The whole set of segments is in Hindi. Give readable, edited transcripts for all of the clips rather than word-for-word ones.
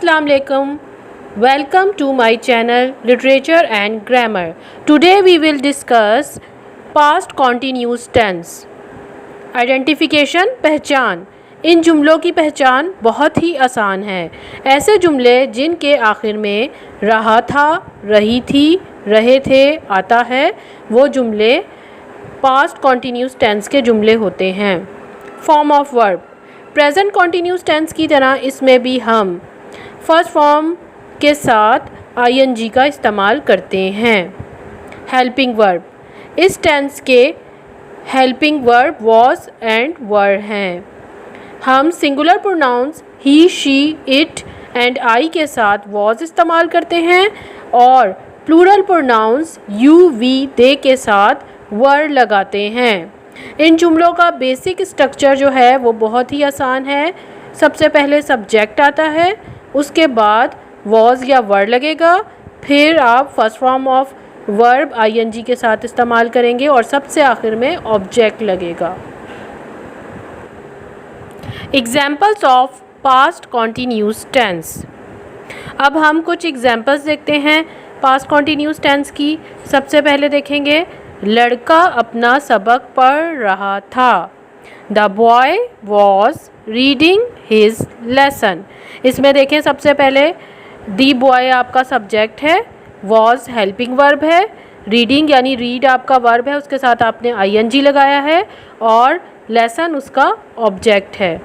Assalamu alaikum. Welcome to my channel Literature and Grammar. Today we will discuss past continuous tense. Identification पहचान। इन जुमलों की पहचान बहुत ही आसान है। ऐसे जुमले जिनके आखिर में रहा था, रही थी, रहे थे आता है, वो जुमले पास्ट कॉन्टीन्यूस टेंस के जुमले होते हैं। Form of verb. Present continuous tense की तरह इसमें भी हम फर्स्ट फॉर्म के साथ आईएनजी का इस्तेमाल करते हैं। Helping verb. इस टेंस के helping verb was and were हैं। हम singular pronouns he, she, it and I के साथ वॉज इस्तेमाल करते हैं और plural pronouns you, we, they के साथ वर लगाते हैं। इन जुमलों का बेसिक स्ट्रक्चर जो है वो बहुत ही आसान है। सबसे पहले सब्जेक्ट आता है, उसके बाद वॉज या वर लगेगा, फिर आप first form of verb ING के साथ इस्तेमाल करेंगे और सबसे आखिर में ऑब्जेक्ट लगेगा। Examples of past continuous tense. अब हम कुछ एग्जाम्पल्स देखते हैं पास्ट कॉन्टीन्यूस टेंस की। सबसे पहले देखेंगे, लड़का अपना सबक पढ़ रहा था। The boy was reading his lesson. इसमें देखें, सबसे पहले दी बॉय आपका सब्जेक्ट है, वॉज हेल्पिंग वर्ब है, रीडिंग यानी रीड आपका वर्ब है, उसके साथ आपने आईएनजी लगाया है और लेसन उसका ऑब्जेक्ट है।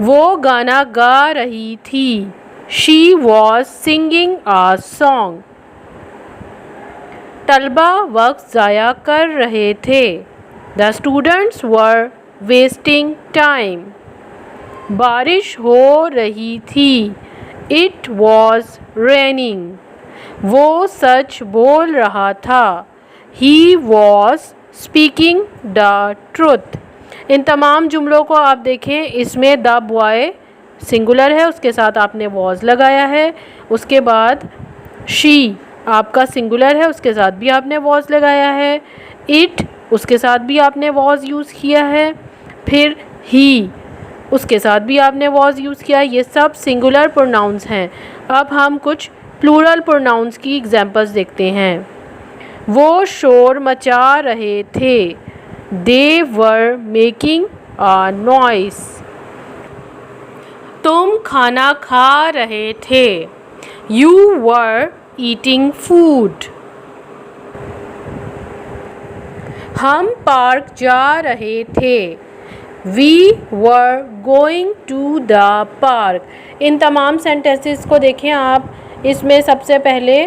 वो गाना गा रही थी। She was singing a song. तलबा वक्त ज़ाया कर रहे थे। The students were wasting time. बारिश हो रही थी। It was raining. वो सच बोल रहा था। He was speaking the truth. इन तमाम जुमलों को आप देखें, इसमें द बॉय सिंगुलर है, उसके साथ आपने वॉज लगाया है। उसके बाद शी आपका सिंगुलर है, उसके साथ भी आपने वॉज लगाया है। इट उसके साथ भी आपने वॉज यूज़ किया है। फिर ही उसके साथ भी आपने वॉज यूज़ किया। ये सब सिंगुलर प्रोनाउंस हैं। अब हम कुछ प्लूरल प्रोनाउंस की एग्जांपल्स देखते हैं। वो शोर मचा रहे थे। They were making a noise. तुम खाना खा रहे थे। You were eating food. हम पार्क जा रहे थे। We were going to the park. इन तमाम सेंटेंसेस को देखें आप। इसमें सबसे पहले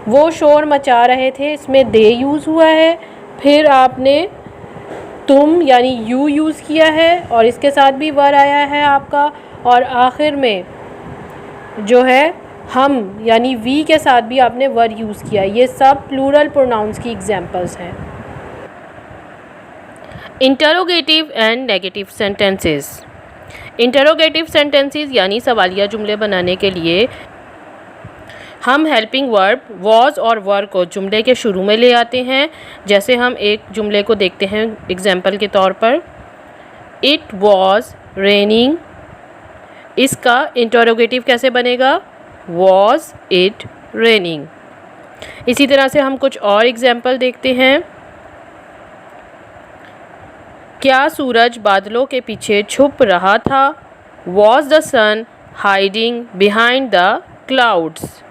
वो शोर मचा रहे थे, इसमें दे यूज़ हुआ है। फिर आपने तुम यानी यू यूज़ किया है और इसके साथ भी वर आया है आपका। और आखिर में जो है हम यानी वी के साथ भी आपने वर यूज़ किया। ये सब प्लूरल प्रोनाउंस की एग्जांपल्स हैं। Interrogative and negative sentences. Interrogative sentences यानी सवालिया जुमले बनाने के लिए हम हेल्पिंग वर्ब वॉज और वर को जुमले के शुरू में ले आते हैं। जैसे हम एक जुमले को देखते हैं एग्जाम्पल के तौर पर, इट वॉज रेनिंग। इसका इंटरोगेटिव कैसे बनेगा? Was it raining. इसी तरह से हम कुछ और एग्जाम्पल देखते हैं। क्या सूरज बादलों के पीछे छुप रहा था? Was the sun hiding behind the clouds.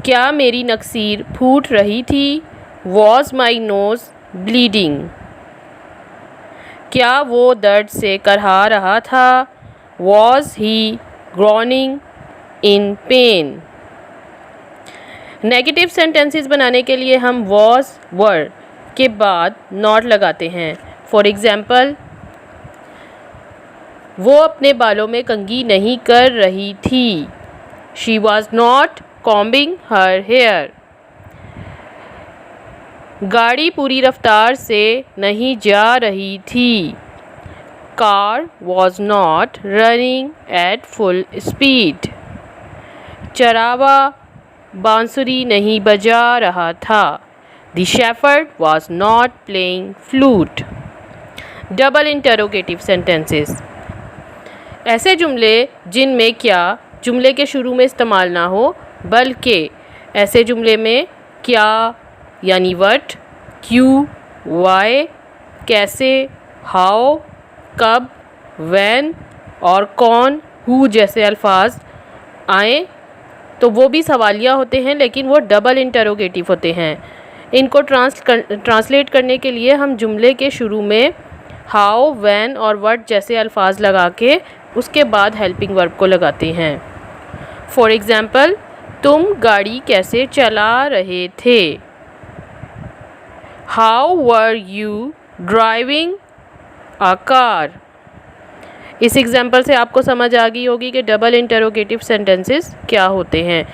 क्या मेरी नक्सीर फूट रही थी? Was my nose bleeding. क्या वो दर्द से करहा रहा था? Was he groaning in pain. Negative sentences बनाने के लिए हम वॉज वर के बाद नॉट लगाते हैं। फॉर एग्ज़ाम्पल, वो अपने बालों में कंघी नहीं कर रही थी। She was not combing her hair. गाड़ी पूरी रफ्तार से नहीं जा रही थी। Car was not running at full speed. चरावा बांसुरी नहीं बजा रहा था। The shepherd was not playing flute. Double interrogative sentences, ऐसे जुमले जिनमें क्या जुमले के शुरू में इस्तेमाल ना हो, बल्कि ऐसे जुमले में क्या यानी व्हाट, क्यों, वाई, कैसे, हाउ, कब, व्हेन और कौन, हु जैसे अल्फाज आए तो वो भी सवालिया होते हैं, लेकिन वो डबल इंटरोगेटिव होते हैं। इनको ट्रांसलेट करने के लिए हम जुमले के शुरू में हाउ, व्हेन और व्हाट जैसे अल्फाज लगा के उसके बाद हेल्पिंग वर्ब को लगाते हैं। फॉर एग्ज़ाम्पल, तुम गाड़ी कैसे चला रहे थे? How were you driving a car? इस एग्जाम्पल से आपको समझ आ गई होगी कि डबल इंटरोगेटिव सेंटेंसेस क्या होते हैं।